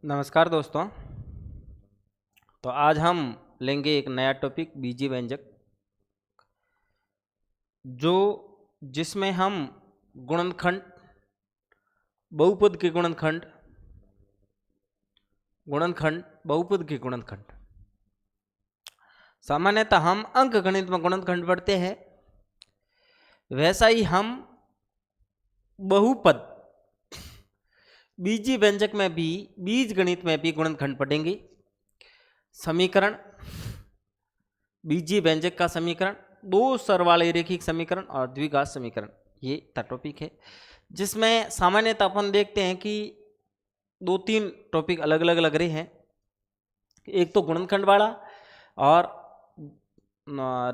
नमस्कार दोस्तों। तो आज हम लेंगे एक नया टॉपिक बीजी व्यंजक, जो जिसमें हम गुणनखंड, बहुपद के गुणनखंड, बहुपद के गुणनखंड, सामान्यतः हम अंक गणित में गुणनखंड पढ़ते हैं, वैसा ही हम बहुपद बीजी व्यंजक में भी, बीज गणित में भी गुणनखंड पढ़ेंगे। समीकरण, बीजी व्यंजक का समीकरण, दो स्तर वाले रेखिक समीकरण और द्विघात समीकरण, ये टॉपिक है जिसमें सामान्यतः अपन देखते हैं कि दो तीन टॉपिक अलग अलग लग रहे हैं। एक तो गुणनखंड वाला और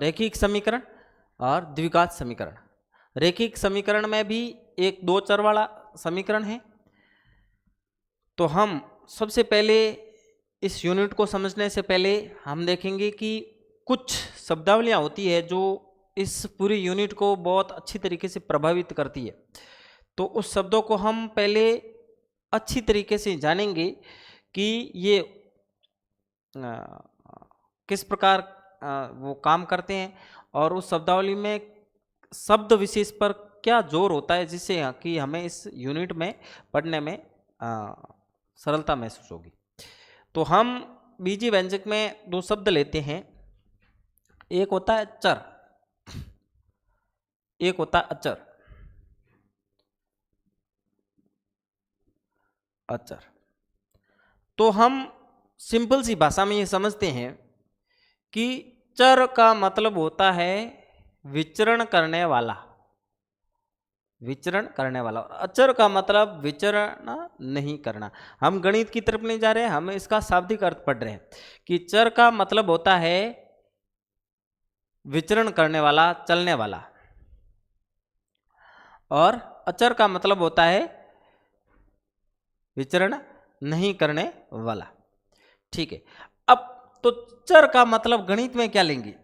रेखिक समीकरण और द्विघात समीकरण। रेखिक समीकरण में भी एक दो चर वाला समीकरण है। तो हम सबसे पहले इस यूनिट को समझने से पहले हम देखेंगे कि कुछ शब्दावलियाँ होती है जो इस पूरी यूनिट को बहुत अच्छी तरीके से प्रभावित करती है। तो उस शब्दों को हम पहले अच्छी तरीके से जानेंगे कि ये किस प्रकार वो काम करते हैं और उस शब्दावली में शब्द विशेष पर क्या जोर होता है, जिससे कि हमें इस यूनिट में पढ़ने में सरलता महसूस होगी। तो हम बीजी व्यंजक में दो शब्द लेते हैं, एक होता है चर, एक होता है अचर। अचर तो हम सिंपल सी भाषा में ये समझते हैं कि चर का मतलब होता है विचरण करने वाला, विचरण करने वाला। और अचर का मतलब विचरण नहीं करना। हम गणित की तरफ नहीं जा रहे हैं, हम इसका शाब्दिक अर्थ पढ़ रहे हैं कि चर का मतलब होता है विचरण करने वाला, चलने वाला, और अचर का मतलब होता है विचरण नहीं करने वाला। ठीक है। अब तो चर का मतलब गणित में क्या लेंगे?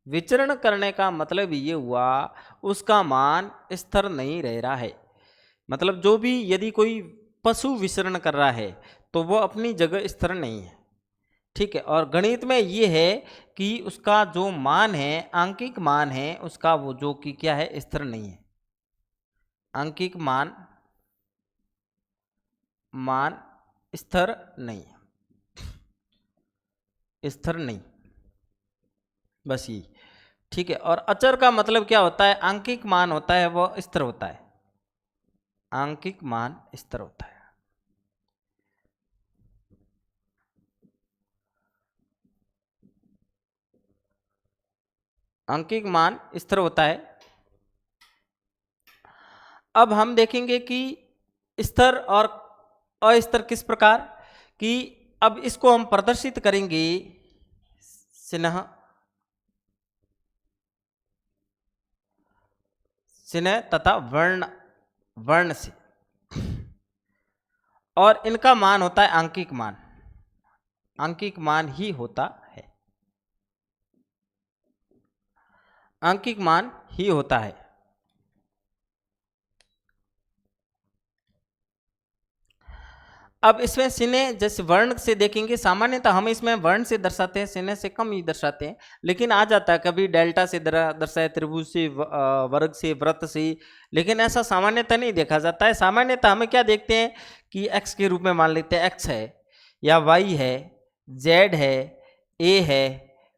विचरण करने का मतलब ये हुआ उसका मान स्थिर नहीं रह रहा है। मतलब जो भी, यदि कोई पशु विचरण कर रहा है तो वो अपनी जगह स्थिर नहीं है। ठीक है। और गणित में ये है कि उसका जो मान है, आंकिक मान है, उसका वो जो कि क्या है, स्थिर नहीं है। आंकिक मान स्थिर नहीं है, स्थिर नहीं, बस यही। ठीक है। और अचर का मतलब क्या होता है? आंकिक मान होता है वो स्थिर होता है, आंकिक मान स्थिर होता है। आंकिक मान स्थिर होता है। अब हम देखेंगे कि स्थिर और अस्थिर किस प्रकार कि, अब इसको हम प्रदर्शित करेंगे चिन्ह तथा वर्ण से, और इनका मान होता है आंकिक मान, आंकिक मान ही होता है, आंकिक मान ही होता है। अब इसमें चिन्ह जैसे वर्ण से देखेंगे, सामान्यतः हम इसमें वर्ण से दर्शाते हैं, चिन्ह से कम ही दर्शाते हैं, लेकिन आ जाता है कभी डेल्टा से दर्शाए, त्रिभुज से, वर्ग से, वृत्त से, लेकिन ऐसा सामान्यतः नहीं देखा जाता है। सामान्यतः हमें क्या देखते हैं कि एक्स के रूप में मान लेते हैं, एक्स है या वाई है, जेड है, ए है,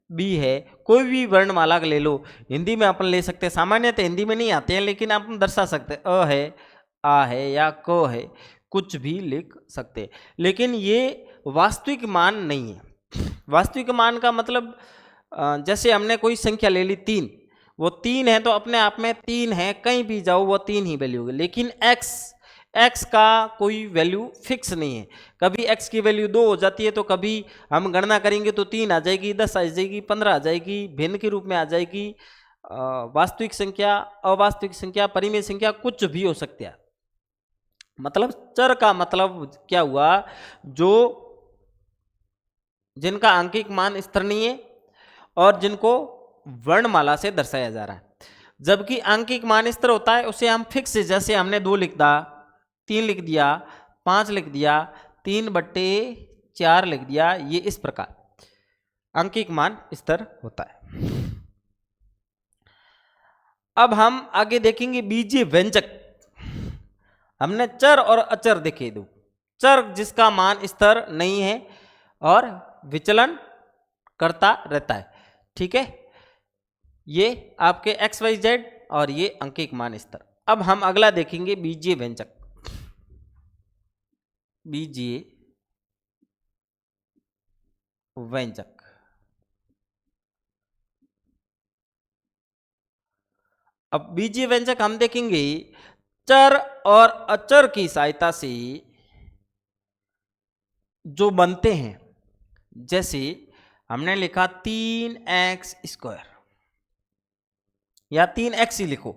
बी है, कोई भी वर्णमाला ले लो। हिंदी में अपन ले सकते हैं, सामान्यतः हिंदी में नहीं आते हैं, लेकिन आप दर्शा सकते हैं, अ है, आ है या क है, कुछ भी लिख सकते हैं, लेकिन ये वास्तविक मान नहीं है। वास्तविक मान का मतलब, जैसे हमने कोई संख्या ले ली 3, वो 3 है तो अपने आप में 3 है, कहीं भी जाओ वो 3 ही वैल्यू होगी। लेकिन x का कोई वैल्यू फिक्स नहीं है, कभी x की वैल्यू 2 हो जाती है, तो कभी हम गणना करेंगे तो 3 आ जाएगी, 10 आ जाएगी, 15 आ जाएगी, भिन्न के रूप में आ जाएगी। वास्तविक संख्या, अवास्तविक संख्या, परिमेय संख्या, कुछ भी हो सकती है। मतलब चर का मतलब क्या हुआ? जो जिनका आंकिक मान स्थिर नहीं है और जिनको वर्णमाला से दर्शाया जा रहा है। जबकि आंकिक मान स्थिर होता है, उसे हम फिक्स, जैसे हमने 2 लिख दिया, 3 लिख दिया, 5 लिख दिया, 3/4 लिख दिया। ये इस प्रकार अंकिक मान स्तर होता है। अब हम आगे देखेंगे बीजीय व्यंजक। हमने चर और अचर देखे दो। चर जिसका मान स्तर नहीं है और विचलन करता रहता है, ठीक है, ये आपके एक्स वाई जेड और ये अंकिक मान स्तर। अब हम अगला देखेंगे बीजीय व्यंजक। बीजीय व्यंजक, अब बीजीय व्यंजक हम देखेंगे चर और अचर की सहायता से जो बनते हैं। जैसे हमने लिखा 3x² या 3x ही लिखो,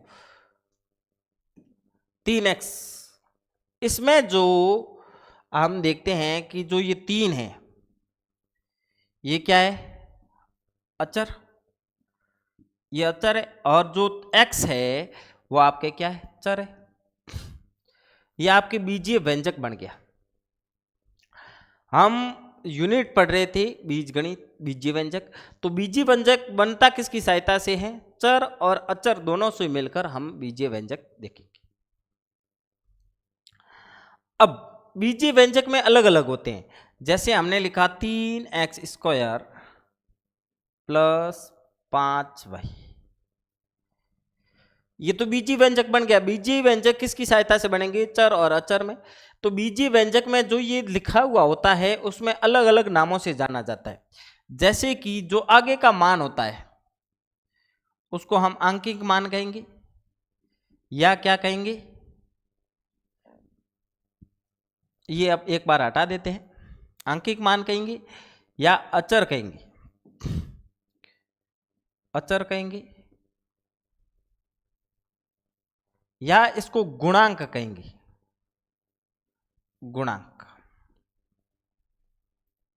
3x। इसमें जो हम देखते हैं कि जो ये 3 है, ये क्या है, अचर, ये अचर है, और जो x है वो आपके क्या है, चर है। ये आपके बीजीय व्यंजक बन गया। हम यूनिट पढ़ रहे थे बीजगणित बीजीय व्यंजक। तो बीजीय व्यंजक बनता किसकी सहायता से है, चर और अचर दोनों से मिलकर हम बीजीय व्यंजक देखेंगे। अब बीजीय व्यंजक में अलग अलग होते हैं। जैसे हमने लिखा 3x² + 5y, ये तो बीजीय व्यंजक बन गया। बीजीय व्यंजक किसकी सहायता से बनेंगे, चर और अचर में। तो बीजीय व्यंजक में जो ये लिखा हुआ होता है उसमें अलग अलग नामों से जाना जाता है। जैसे कि जो आगे का मान होता है उसको हम आंकिक मान कहेंगे, या क्या कहेंगे, ये अब एक बार हटा देते हैं, आंकिक मान कहेंगे या अचर कहेंगे, अचर कहेंगे, या इसको गुणांक कहेंगे, गुणांक,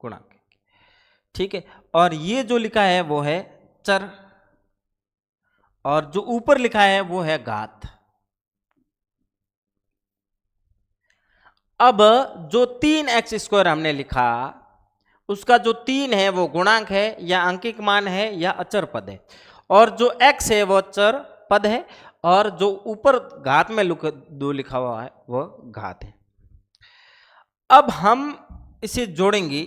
गुणांक, ठीक है। और ये जो लिखा है वो है चर, और जो ऊपर लिखा है वो है घात। अब जो 3x² हमने लिखा उसका जो 3 है वो गुणांक है या अंकिक मान है या अचर पद है, और जो x है वो चर पद है, और जो ऊपर घात में दो लिखा हुआ है वो घात है। अब हम इसे जोड़ेंगे।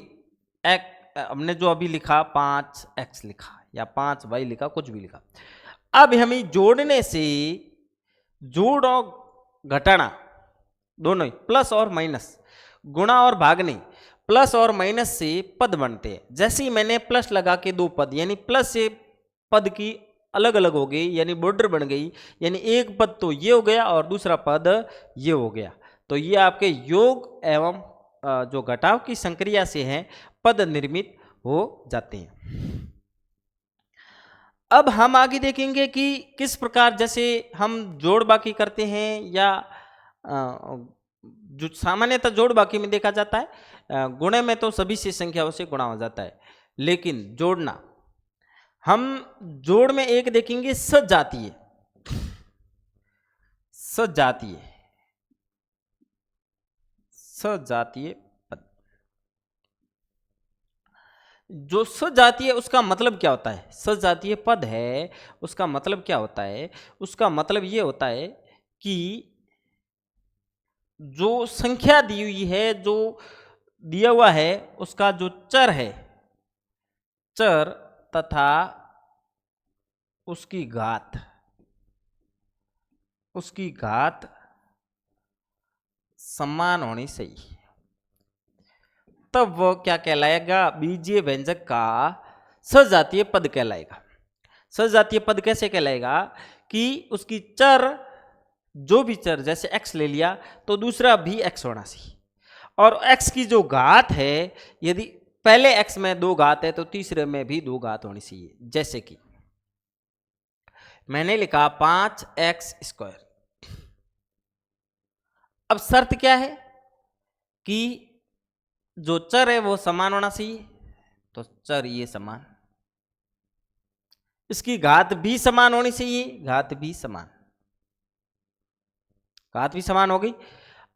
हमने जो अभी लिखा 5x लिखा या 5y लिखा, कुछ भी लिखा। अब हमें जोड़ने से, जोड़ और घटाना दोनों ही, प्लस और माइनस, गुणा और भाग नहीं, प्लस और माइनस से पद बनते हैं। जैसे ही मैंने प्लस लगा के दो पद, यानी प्लस से पद की अलग अलग हो गई, यानी बॉर्डर बन गई, यानी एक पद तो ये हो गया और दूसरा पद ये हो गया। तो ये आपके योग एवं जो घटाव की संक्रिया से हैं पद निर्मित हो जाते हैं। अब हम आगे देखेंगे कि किस प्रकार, जैसे हम जोड़ बाकी करते हैं या जो सामान्यतः जोड़ बाकी में देखा जाता है, गुणे में तो सभी से संख्याओं से गुणा हो जाता है, लेकिन जोड़ना, हम जोड़ में एक देखेंगे सजातीय, सजातीय, सजातीय पद। जो सजातीय, उसका मतलब क्या होता है, सजातीय पद है उसका मतलब क्या होता है, उसका मतलब ये होता है कि जो संख्या दी हुई है, जो दिया हुआ है, उसका जो चर है, चर तथा उसकी घात, उसकी घात समान होनी चाहिए, तब वो क्या कहलाएगा, बीजीय व्यंजक का सजातीय पद कहलाएगा। सजातीय पद कैसे कहलाएगा कि उसकी चर, जो भी चर, जैसे x ले लिया तो दूसरा भी x होना चाहिए, और x की जो घात है, यदि पहले x में 2 घात है तो तीसरे में भी 2 घात होनी चाहिए। जैसे कि मैंने लिखा 5x²। अब शर्त क्या है कि जो चर है वो समान होना चाहिए, तो चर ये समान, इसकी घात भी समान होनी चाहिए, घात भी समान, घात भी समान हो गई।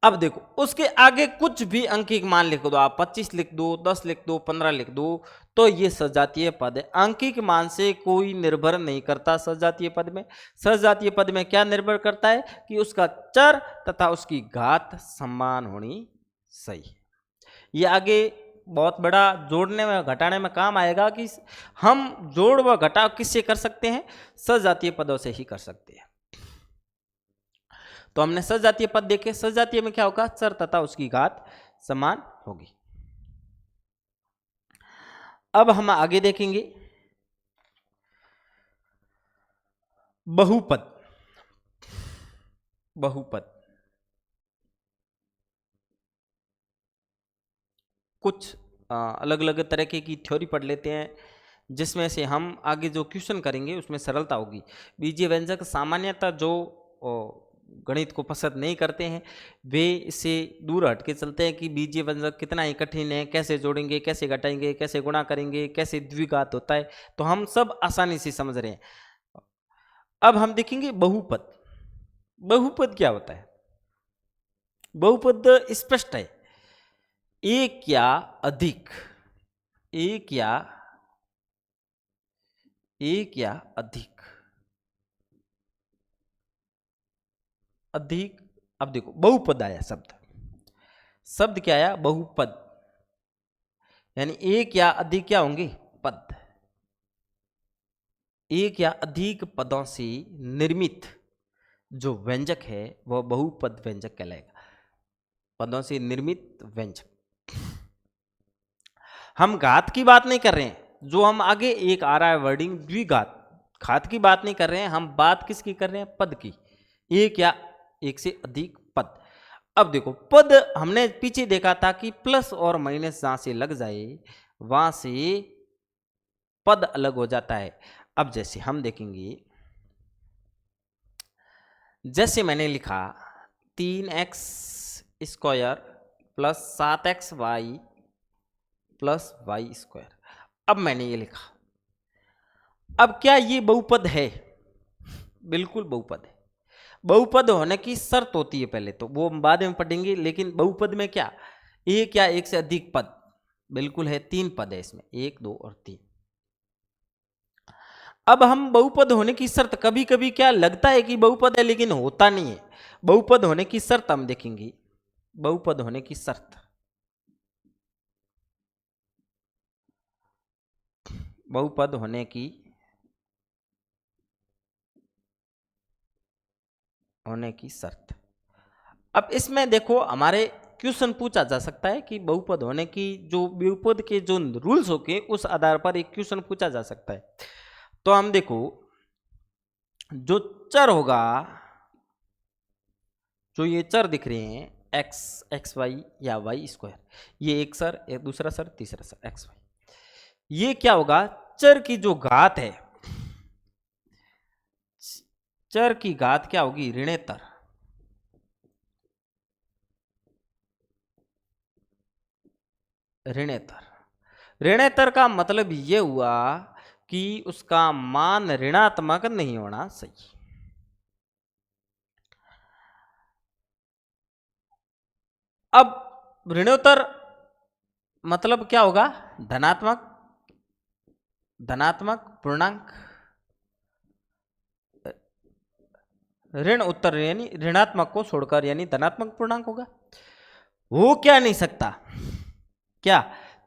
अब देखो उसके आगे कुछ भी अंकिक मान लिख दो आप, 25 लिख दो, 10 लिख दो, 15 लिख दो, तो ये सजातीय पद है। अंकिक मान से कोई निर्भर नहीं करता सजातीय पद में। सजातीय पद में क्या निर्भर करता है कि उसका चर तथा उसकी घात समान होनी सही। ये आगे बहुत बड़ा जोड़ने में घटाने में काम आएगा कि हम जोड़ व घटाव किससे कर सकते हैं, सजातीय पदों से ही कर सकते हैं। तो हमने सजातीय पद देखे, सजातीय में क्या होगा, चर तथा उसकी घात समान होगी। अब हम आगे देखेंगे बहुपद। बहुपद कुछ अलग अलग तरह की थ्योरी पढ़ लेते हैं, जिसमें से हम आगे जो क्वेश्चन करेंगे उसमें सरलता होगी। बीजीय व्यंजक सामान्यतः जो गणित को पसंद नहीं करते हैं वे इससे दूर हट के चलते हैं कि बीजीय व्यंजक कितना ही कठिन है, कैसे जोड़ेंगे, कैसे घटाएंगे, कैसे गुणा करेंगे, कैसे द्विघात होता है, तो हम सब आसानी से समझ रहे हैं। अब हम देखेंगे बहुपद। बहुपद क्या होता है? बहुपद स्पष्ट है, एक या अधिक, एक या अधिक, अधिक। अब देखो बहुपद आया, शब्द क्या आया, बहुपद, यानी एक या अधिक क्या होंगे, पद। एक या अधिक पदों से निर्मित जो व्यंजक है वह बहुपद व्यंजक कहलाएगा। पदों से निर्मित व्यंजक। हम घात की बात नहीं कर रहे हैं, जो हम आगे एक आ रहा है वर्डिंग द्विघात, घात की बात नहीं कर रहे हैं, हम बात किसकी कर रहे हैं, पद की, एक या एक से अधिक पद। अब देखो पद हमने पीछे देखा था कि प्लस और माइनस जहां से लग जाए वहां से पद अलग हो जाता है। अब जैसे हम देखेंगे, जैसे मैंने लिखा 3x square plus 7x y plus y square, अब मैंने ये लिखा, अब क्या ये बहुपद है? बिल्कुल बहुपद है। बहुपद होने की शर्त होती है, पहले तो वो बाद में पढ़ेंगे, लेकिन बहुपद में क्या, एक या एक से अधिक पद, बिल्कुल है, 3 पद है इसमें, 1 2 और 3। अब हम बहुपद होने की शर्त, कभी कभी क्या लगता है कि बहुपद है लेकिन होता नहीं है। बहुपद होने की शर्त हम देखेंगे, बहुपद होने की शर्त, बहुपद होने की शर्त। अब इसमें देखो हमारे क्वेश्चन पूछा जा सकता है कि बहुपद होने की जो बहुपद के जो रूल्स होके उस आधार पर एक क्वेश्चन पूछा जा सकता है। तो हम देखो, जो चर होगा, जो ये चर दिख रहे हैं x एक्स वाई या वाई स्क्वायर, ये एक सर, एक दूसरा सर, तीसरा सर एक्स वाई, ये क्या होगा, चर की जो घात है, चर की घात क्या होगी, ऋणेतर। ऋणेतर, ऋणेतर का मतलब ये हुआ कि उसका मान ऋणात्मक नहीं होना सही। अब ऋणोत्तर मतलब क्या होगा, धनात्मक, धनात्मक पूर्णांक, ऋण उत्तर यानी ऋणात्मक को छोड़कर, यानी धनात्मक पूर्णांक होगा। हो क्या नहीं सकता, क्या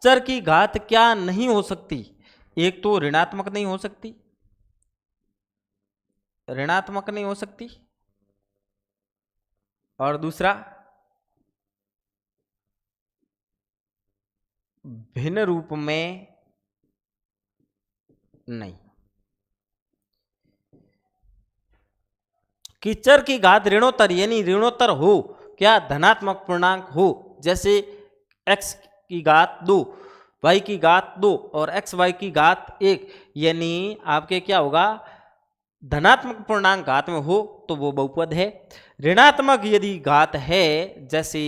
चर की घात क्या नहीं हो सकती, एक तो ऋणात्मक नहीं हो सकती, ऋणात्मक नहीं हो सकती, और दूसरा भिन्न रूप में नहीं, कि चर की घात ऋणोत्तर यानी ऋणोत्तर हो, क्या धनात्मक पूर्णांक हो, जैसे x की घात 2, y की घात 2 और एक्स वाई की घात 1, यानी आपके क्या होगा, धनात्मक पूर्णांक घात में हो तो वो बहुपद है। ऋणात्मक यदि घात है, जैसे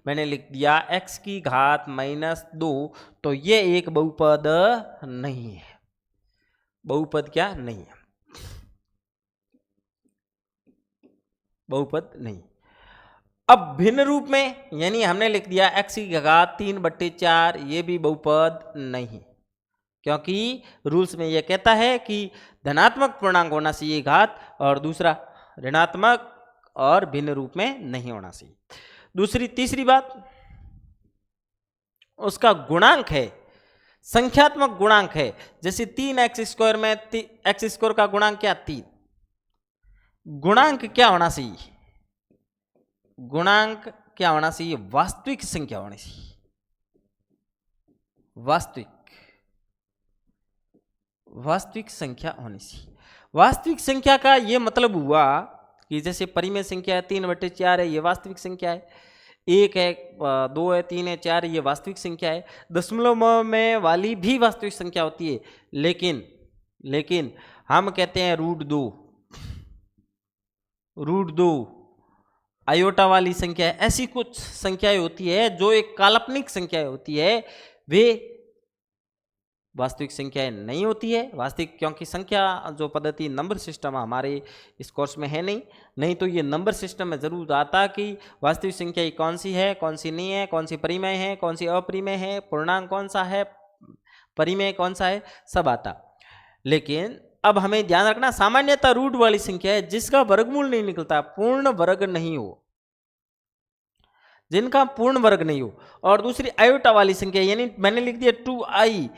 मैंने लिख दिया x की घात -2, तो ये एक बहुपद नहीं है, बहुपद क्या नहीं है, बहुपद नहीं। अब भिन्न रूप में यानी हमने लिख दिया x की घात 3/4, ये भी बहुपद नहीं, क्योंकि रूल्स में यह कहता है कि धनात्मक पूर्णांक होना चाहिए घात, और दूसरा ऋणात्मक और भिन्न रूप में नहीं होना चाहिए। तीसरी बात, उसका गुणांक है, संख्यात्मक गुणांक है। जैसे 3x² में x² का गुणांक क्या, 3। गुणांक क्या होना चाहिए, गुणांक क्या होना चाहिए, वास्तविक संख्या होनी चाहिए, वास्तविक संख्या होनी चाहिए। वास्तविक संख्या का यह मतलब हुआ कि जैसे परिमेय संख्या है 3/4 है, ये वास्तविक संख्या है, 1 है, 2 है, 3 है, 4 है, ये वास्तविक संख्या है। दशमलव में वाली भी वास्तविक संख्या होती है, लेकिन हम कहते हैं √2 आयोटा वाली संख्या है। ऐसी कुछ संख्याएं होती है जो एक काल्पनिक संख्या होती है, वे वास्तविक संख्याएं नहीं होती है वास्तविक, क्योंकि संख्या जो पद्धति नंबर सिस्टम हमारे इस कोर्स में है नहीं तो ये नंबर सिस्टम में जरूर आता कि वास्तविक संख्या कौन सी है, कौन सी नहीं है, कौन सी परिमेय है, कौन सी अपरिमेय है, पूर्णांक कौन सा है, परिमेय कौन सा है, सब आता। लेकिन अब हमें ध्यान रखना, सामान्यतः रूट वाली संख्या है जिसका वर्गमूल नहीं निकलता, पूर्ण वर्ग नहीं हो, जिनका पूर्ण वर्ग नहीं हो। और दूसरी आयोटा वाली संख्या, यानी मैंने लिख दिया 2i,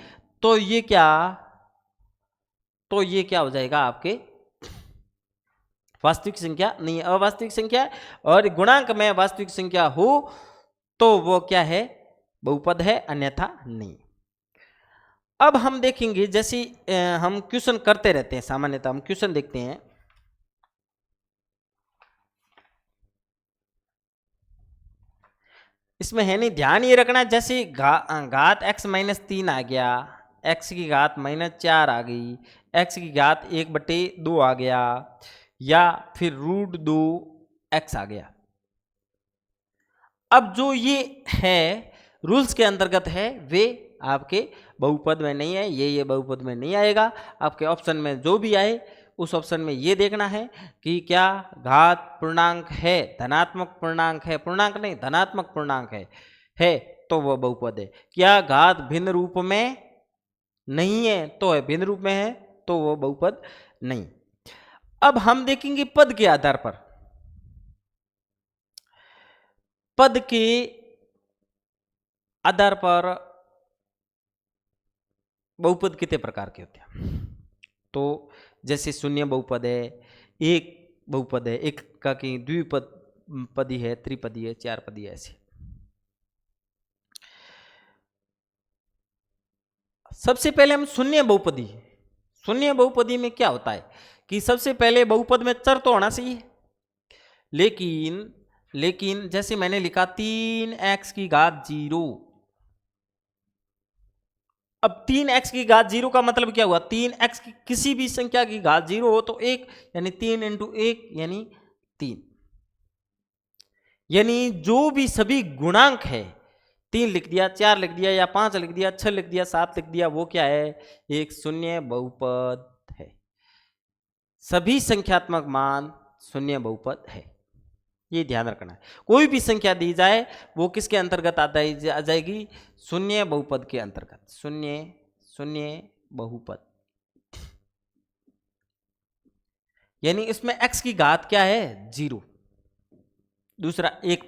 तो ये क्या हो जाएगा, आपके वास्तविक संख्या नहीं है, अवास्तविक संख्या। और गुणांक में वास्तविक संख्या हो तो वो क्या है, बहुपद है, अन्यथा नहीं। अब हम देखेंगे, जैसे हम क्वेश्चन करते रहते हैं, सामान्यतः हम क्वेश्चन देखते हैं। इसमें है नहीं, ध्यान ये रखना, जैसे घात x-3 आ गया, x की घात -4 आ गई, x की घात 1/2 आ गया, या फिर √2x आ गया। अब जो ये है रूल्स के अंतर्गत है, वे आपके बहुपद में नहीं है, ये बहुपद में नहीं आएगा। आपके ऑप्शन में जो भी आए उस ऑप्शन में ये देखना है कि क्या घात पूर्णांक है, धनात्मक पूर्णांक है, पूर्णांक नहीं धनात्मक पूर्णांक है तो वह बहुपद है। क्या घात भिन्न रूप में नहीं है तो है, भिन्न रूप में है तो वह बहुपद नहीं। अब हम देखेंगे पद के आधार पर, पद के आधार पर बहुपद कितने प्रकार के होते हैं। तो जैसे शून्य बहुपद है, एक बहुपद है, एक का की द्विपद पदी है, त्रिपदी है, चार पदी है, ऐसे। सबसे पहले हम शून्य बहुपदी में क्या होता है कि सबसे पहले बहुपद में चर तो होना चाहिए, लेकिन जैसे मैंने लिखा 3x की घात 0। अब 3x की घात 0 का मतलब क्या हुआ, 3x की किसी भी संख्या की घात 0 हो तो 1, यानी 3 × 1 यानी 3, यानी जो भी सभी गुणांक है, 3 लिख दिया, 4 लिख दिया, या 5 लिख दिया, 6 लिख दिया, 7 लिख दिया, वो क्या है, एक शून्य बहुपद है। सभी संख्यात्मक मान शून्य बहुपद है, ये ध्यान रखना है। कोई भी संख्या दी जाए वो किसके अंतर्गत आ जाएगी, शून्य बहुपद के अंतर्गत, शून्य बहुपद। यानी इसमें x की घात क्या है, 0। दूसरा एक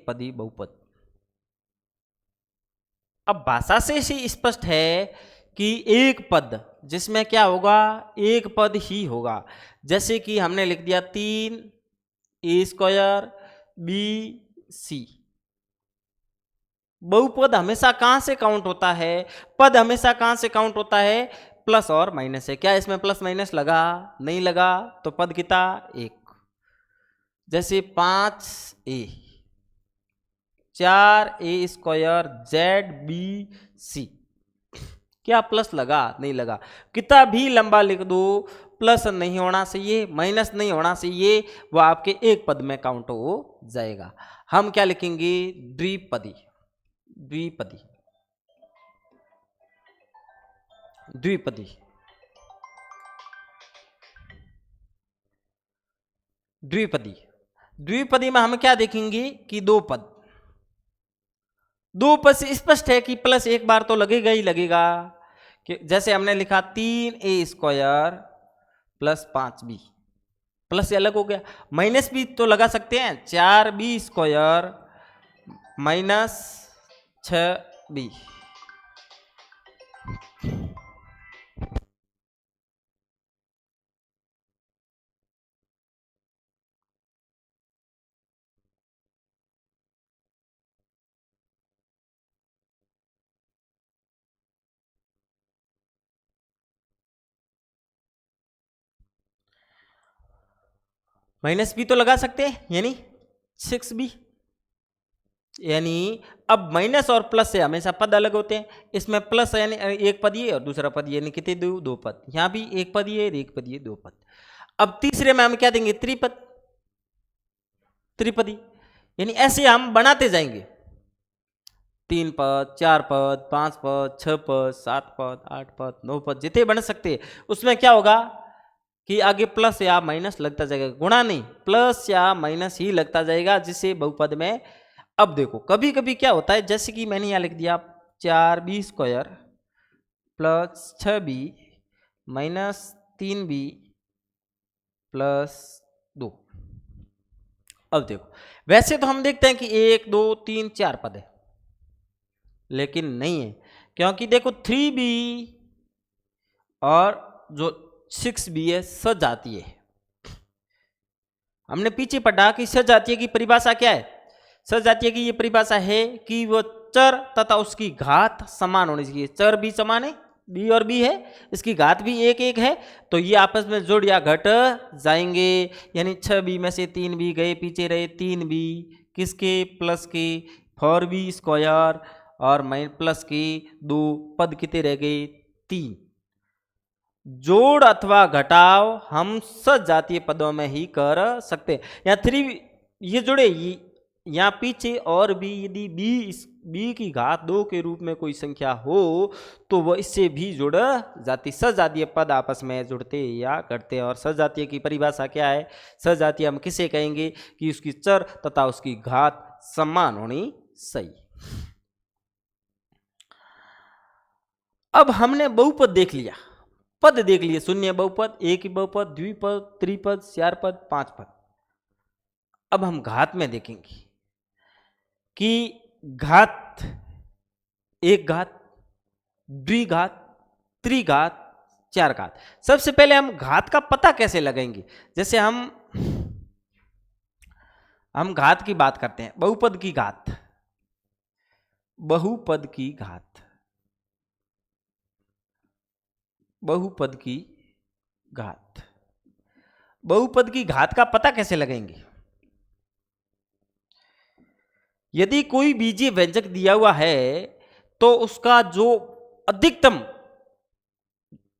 पदी बहुपद। अब भाषा से ही स्पष्ट है कि एक पद जिसमें क्या होगा, एक पद ही होगा। जैसे कि हमने लिख दिया 3a² bc। बहुपद हमेशा कहां से काउंट होता है, पद हमेशा कहां से काउंट होता है, प्लस और माइनस से। क्या इसमें प्लस माइनस लगा, नहीं लगा, तो पद कितना, 1। जैसे 5a 4a² zbc, क्या प्लस लगा, नहीं लगा। कितना भी लंबा लिख दो, प्लस नहीं होना चाहिए, माइनस नहीं होना चाहिए, वो आपके एक पद में काउंट हो जाएगा। हम क्या लिखेंगे, द्विपदी। द्विपदी। द्विपदी में हम क्या देखेंगे कि दो पद, दो पद से स्पष्ट है कि प्लस एक बार तो लगेगा ही लगेगा, कि जैसे हमने लिखा 3a² प्लस 5b, प्लस से अलग हो गया। माइनस भी तो लगा सकते हैं, 4b² माइनस 6b। माइनस भी तो लगा सकते हैं, यानी 6b। यानी अब माइनस और प्लस से हमेशा पद अलग होते हैं। इसमें प्लस यानी एक पद ये और दूसरा पद यानी कितने, दो पद। यहां भी एक पद ये, एक पद ये, दो पद। अब तीसरे में हम क्या देंगे, त्रिपद, त्रिपदी। यानी ऐसे हम बनाते जाएंगे, 3 पद, 4 पद, 5 पद, 6 पद, 7 पद, 8 पद, 9 पद, जितने बन सकते हैं। उसमें क्या होगा कि आगे प्लस या माइनस लगता जाएगा, गुणा नहीं, प्लस या माइनस ही लगता जाएगा, जिससे बहुपद में। अब देखो कभी कभी क्या होता है, जैसे कि मैंने यहां लिख दिया 4b² plus 6b minus 3b plus 2। अब देखो वैसे तो हम देखते हैं कि 1 2 3 4 पद है, लेकिन नहीं है, क्योंकि देखो 3b और जो 6b है सजातीय है। हमने पीछे पढ़ा कि सजातीय की परिभाषा क्या है। सजातीय की ये परिभाषा है कि वो चर तथा उसकी घात समान होनी चाहिए। चर भी समान है, b और b है, इसकी घात भी एक एक है, तो ये आपस में जुड़ या घट जाएंगे। यानी 6b में से 3b गए, पीछे रहे 3b, किसके, प्लस के, 4b² और प्लस के 2 पद कितने रह गए, 3। जोड़ अथवा घटाव हम सजातीय पदों में ही कर सकते हैं। यहाँ 3 ये जुड़े, यहाँ पीछे और भी यदि b की घात 2 के रूप में कोई संख्या हो तो वह इससे भी जुड़ जाती। सजातीय पद आपस में जुड़ते या घटते। और सजातीय की परिभाषा क्या है, सजातीय हम किसे कहेंगे कि उसकी चर तथा उसकी घात समान होनी सही। अब हमने बहुपद देख लिया, पद देख लिए, शून्य बहुपद, एक ही बहुपद, द्विपद, त्रिपद, 4 पद, 5 पद। अब हम घात में देखेंगे कि घात, एक घात, द्विघात, त्रिघात, 4 घात। सबसे पहले हम घात का पता कैसे लगाएंगे। जैसे हम घात की बात करते हैं, बहुपद की घात, बहुपद की घात, बहुपद की घात, बहुपद की घात का पता कैसे लगाएंगे। यदि कोई बीजीय व्यंजक दिया हुआ है तो उसका जो अधिकतम,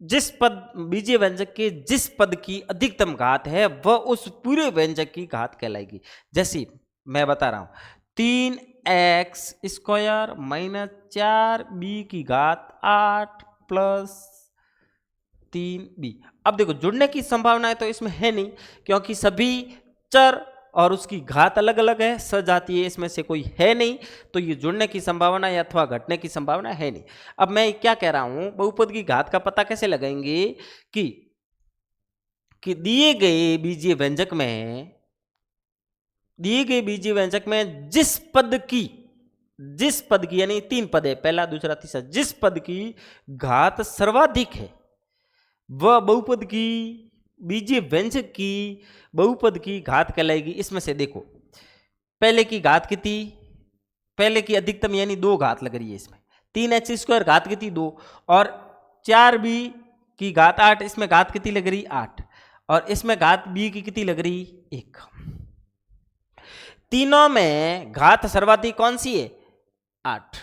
जिस पद, बीजीय व्यंजक के जिस पद की अधिकतम घात है वह उस पूरे व्यंजक की घात कहलाएगी। जैसे मैं बता रहा हूं, 3x² माइनस 4b की घात 8 प्लस 3b। अब देखो जुड़ने की संभावना है तो इसमें है नहीं, क्योंकि सभी चर और उसकी घात अलग अलग है, सजातीय इसमें से कोई है नहीं, तो ये जुड़ने की संभावना या अथवा घटने की संभावना है नहीं। अब मैं क्या कह रहा हूं, बहुपद की घात का पता कैसे लगाएंगे कि दिए गए बीजीय व्यंजक में, दिए गए बीजीय व्यंजक में जिस पद की यानी 3 पद है, पहला दूसरा तीसरा, जिस पद की घात सर्वाधिक है वह बहुपद की, बीजीय व्यंजक की बहुपद की घात कहलाएगी। इसमें से देखो पहले की घात कितनी, पहले की अधिकतम यानी 2 घात लग रही है इसमें, 3x² घात कितनी 2, और 4b की घात 8, इसमें घात कितनी लग रही 8, और इसमें घात b की कितनी लग रही 1। तीनों में घात सर्वाधिक कौन सी है 8,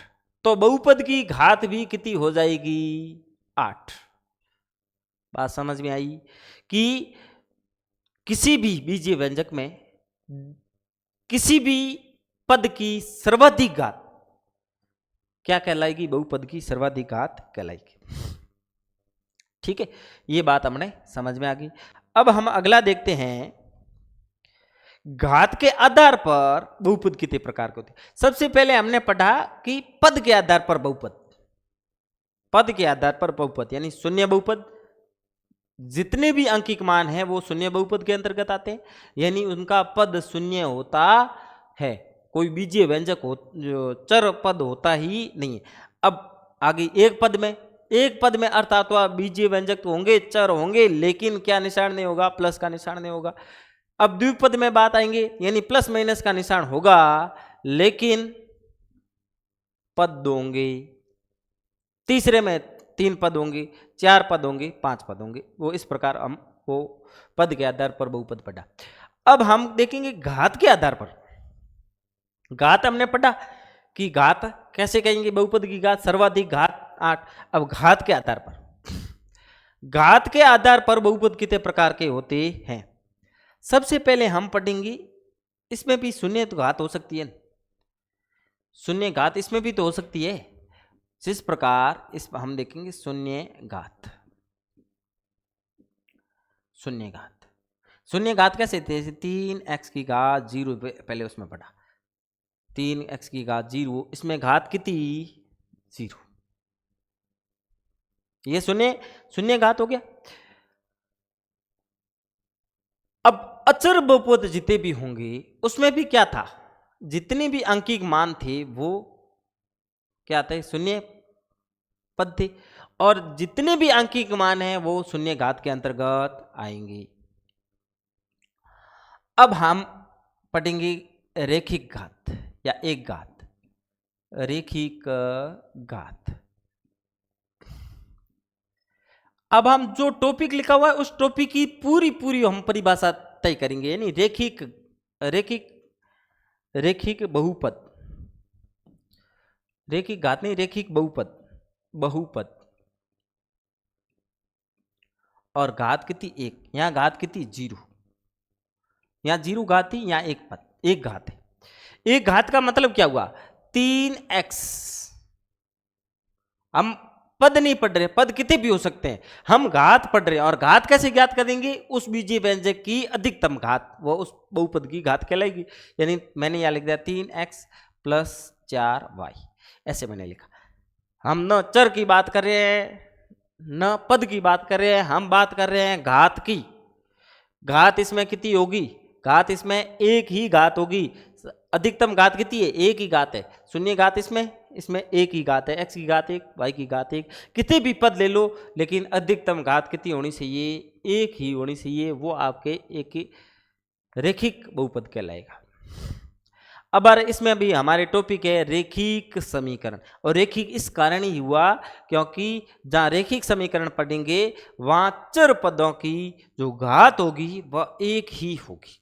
तो बहुपद की घात भी कितनी हो जाएगी 8। बात समझ में आई कि किसी भी बीजीय व्यंजक में किसी भी पद की सर्वाधिक घात क्या कहलाएगी, बहुपद की सर्वाधिक घात कहलाएगी। ठीक है, ये बात हमने समझ में आ गई। अब हम अगला देखते हैं घात के आधार पर बहुपद कितने प्रकार के होते हैं। सबसे पहले हमने पढ़ा कि पद के आधार पर बहुपद, पद के आधार पर बहुपद यानी शून्य बहुपद, जितने भी अंकिक मान हैं वो शून्य बहुपद के अंतर्गत आते हैं, यानी उनका पद शून्य होता है, कोई बीजीय व्यंजक हो, जो चर पद होता ही नहीं है। अब आगे एक पद में अर्थात बीजीय व्यंजक तो होंगे, चर होंगे, लेकिन क्या निशान नहीं होगा, प्लस का निशान नहीं होगा। अब द्विपद में बात आएंगे, यानी प्लस माइनस का निशान होगा, लेकिन पद दो होंगे, तीसरे में 3 पद होंगे, 4 पद होंगे, 5 पद होंगे। वो इस प्रकार हम वो पद के आधार पर बहुपद पढ़ा। अब हम देखेंगे घात के आधार पर। घात हमने पढ़ा कि घात कैसे कहेंगे, बहुपद की घात सर्वाधिक घात 8। अब घात के आधार पर, घात के आधार पर बहुपद कितने प्रकार के होते हैं। सबसे पहले हम पढ़ेंगे, इसमें भी शून्य तो घात हो सकती है, शून्य घात इसमें भी तो हो सकती है। जिस प्रकार इस हम देखेंगे शून्य घात, शून्य घात, शून्य घात कैसे थे, 3x की घात 0, पहले उसमें पढ़ा 3x की घात 0, इसमें घात कितनी 0, ये शून्य घात हो गया। अब अचर बहुपद जितने भी होंगे उसमें भी क्या था, जितने भी अंकिक मान थे वो क्या थे, शून्य पद थे, और जितने भी अंकिक मान हैं वो शून्य घात के अंतर्गत आएंगे। अब हम पढ़ेंगे रेखिक घात या एक घात, रेखिक घात। अब हम जो टॉपिक लिखा हुआ है उस टॉपिक की पूरी हम परिभाषा तय करेंगे, यानी रेखिक बहुपद, रेखिक घात नहीं, रेखिक बहुपद। और घात कितनी 1, यहां घात कितनी 0, यहां 0 घात थी, यहां एक घात है। एक घात का मतलब क्या हुआ, 3x। हम पद नहीं पढ़ रहे, पद कितने भी हो सकते हैं, हम घात पढ़ रहे हैं। और घात कैसे ज्ञात करेंगे, उस बीजीय व्यंजक की अधिकतम घात, वो उस बहुपद की घात कहलाएगी। यानी मैंने यहां लिख दिया 3x + 4y, ऐसे मैंने लिखा। हम न चर की बात कर रहे हैं न पद की बात कर रहे हैं, हम बात कर रहे हैं घात की। घात इसमें कितनी होगी, घात इसमें एक ही घात होगी। अधिकतम घात कितनी है, एक ही घात है। शून्य घात इसमें एक ही घात है, x की घात 1, y की घात 1, कितने भी पद ले लो, लेकिन अधिकतम घात कितनी होनी चाहिए, एक ही होनी चाहिए। वो आपके एक रेखिक बहुपद कहलाएगा। अब इसमें भी हमारे टॉपिक है रेखिक समीकरण, और रेखिक इस कारण ही हुआ क्योंकि जहां रेखिक समीकरण पढ़ेंगे वहां चर पदों की जो घात होगी वह एक ही होगी।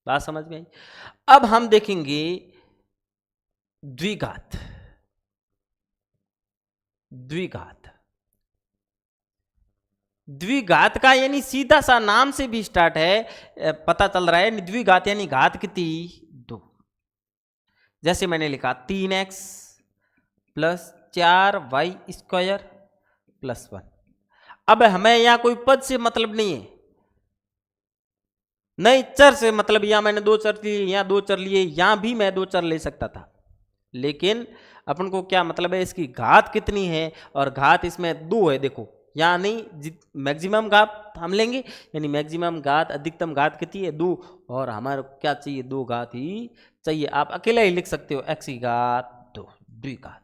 बात समझ में आई। अब हम देखेंगे द्विघात। द्विघात का यानी सीधा सा नाम से भी स्टार्ट है, पता चल रहा है। द्विघात यानी घात कितनी 2। जैसे मैंने लिखा 3x + 4y² + 1। अब हमें यहां कोई पद से मतलब नहीं है, नहीं चर से मतलब। यहां मैंने 2 चर लिए, यहां 2 चर लिए, यहां भी मैं 2 चर ले सकता था, लेकिन अपन को क्या मतलब है, इसकी घात कितनी है। और घात इसमें 2 है, देखो यहाँ नहीं, मैक्सिमम घात हम लेंगे, यानी मैक्सिमम घात अधिकतम घात कितनी है 2, और हमारे क्या चाहिए 2 घात ही चाहिए। आप अकेला ही लिख सकते हो x की घात 2, द्विघात।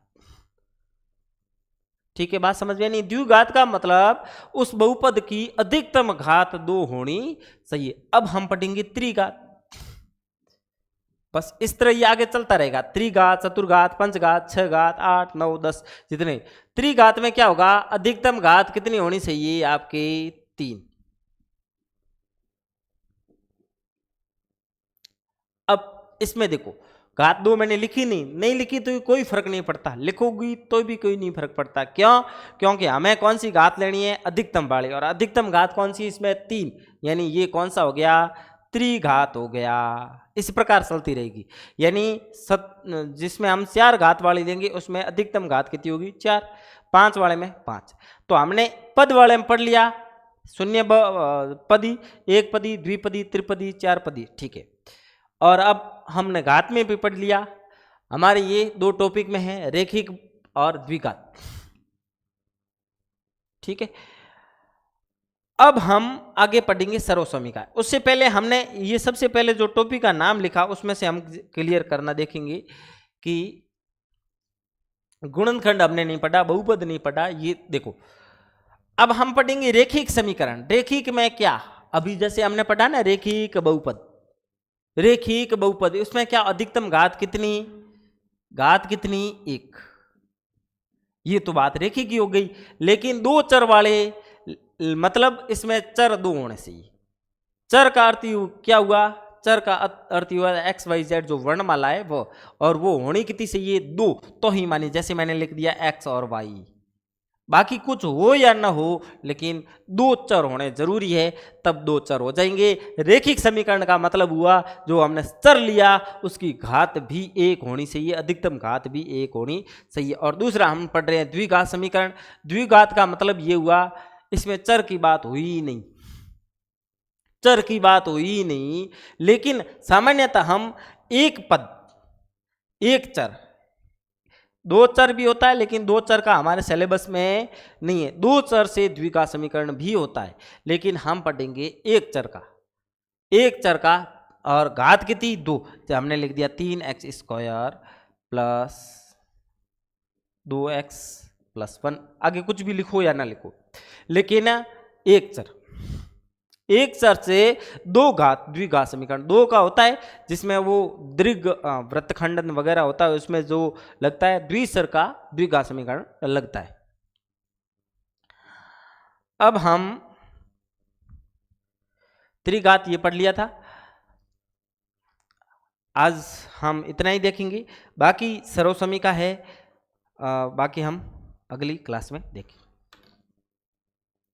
ठीक है, बात समझ में नहीं। द्विघात का मतलब उस बहुपद की अधिकतम घात 2 होनी चाहिए। अब हम पढ़ेंगे त्रिघात। बस इस तरह ये आगे चलता रहेगा, त्रिघात, चतुर्घात, पंचघात, 6 घात, 8, 9, 10, जितने। त्रिघात में क्या होगा, अधिकतम घात कितनी होनी चाहिए आपके 3। अब इसमें देखो घात 2 मैंने लिखी नहीं लिखी तो कोई फर्क नहीं पड़ता, लिखोगी तो भी कोई नहीं फर्क पड़ता। क्यों, क्योंकि हमें कौन सी घात लेनी है, अधिकतम वाली। और अधिकतम घात कौन सी इसमें 3, यानी ये कौन सा हो गया, त्रिघात हो गया। इस प्रकार चलती रहेगी, यानी जिसमें हम 4 घात वाली लेंगे उसमें अधिकतम घात कितनी होगी 4, 5 वाले में 5। तो हमने पद वाले में पढ़ लिया शून्य पदी, एक पदी, द्विपदी, त्रिपदी, चार पदी, ठीक है। और अब हमने घात में भी पढ़ लिया। हमारे ये दो टॉपिक में है रेखिक और द्विघात, ठीक है। अब हम आगे पढ़ेंगे सर्वसमीका। उससे पहले हमने ये सबसे पहले जो टॉपिक का नाम लिखा उसमें से हम क्लियर करना देखेंगे कि गुणनखंड हमने नहीं पढ़ा, बहुपद नहीं पढ़ा। ये देखो, अब हम पढ़ेंगे रेखिक समीकरण। रेखिक में क्या, अभी जैसे हमने पढ़ा ना रेखिक बहुपद, रेखिक बहुपद उसमें क्या अधिकतम घात कितनी, घात कितनी, एक। ये तो बात रेखिक की हो गई। लेकिन दो चर वाले, मतलब इसमें चर दो होने चाहिए। चर का अर्थ क्या हुआ, चर का अर्थ हुआ एक्स वाई जेड जो वर्णमाला है वो, और वो होनी कितनी चाहिए, दो, तो ही मानी। जैसे मैंने लिख दिया एक्स और वाई, बाकी कुछ हो या ना हो लेकिन दो चर होने जरूरी है, तब दो चर हो जाएंगे। रेखिक समीकरण का मतलब हुआ जो हमने चर लिया उसकी घात भी एक होनी चाहिए, अधिकतम घात भी एक होनी चाहिए। और दूसरा हम पढ़ रहे हैं द्विघात समीकरण। द्विघात का मतलब ये हुआ इसमें चर की बात हुई ही नहीं, चर की बात हुई ही नहीं। लेकिन सामान्यतः हम एक पद, एक चर, दो चर भी होता है लेकिन दो चर का हमारे सिलेबस में नहीं है। दो चर से द्विघात समीकरण भी होता है लेकिन हम पढ़ेंगे एक चर का, एक चर का। और घात कितनी, दो, तो हमने लिख दिया 3x² प्लस 2x+1। आगे कुछ भी लिखो या ना लिखो, लेकिन एक चर, एक चर से दो घात, द्विघात समीकरण। दो का होता है जिसमें वो दीर्घ वृत्तखंडन वगैरह होता है, उसमें जो लगता है द्विचर का द्विघात समीकरण लगता है। अब हम त्रिघात ये पढ़ लिया था, आज हम इतना ही देखेंगे। बाकी सर्वसमीका है, बाकी हम अगली क्लास में देखेंगे।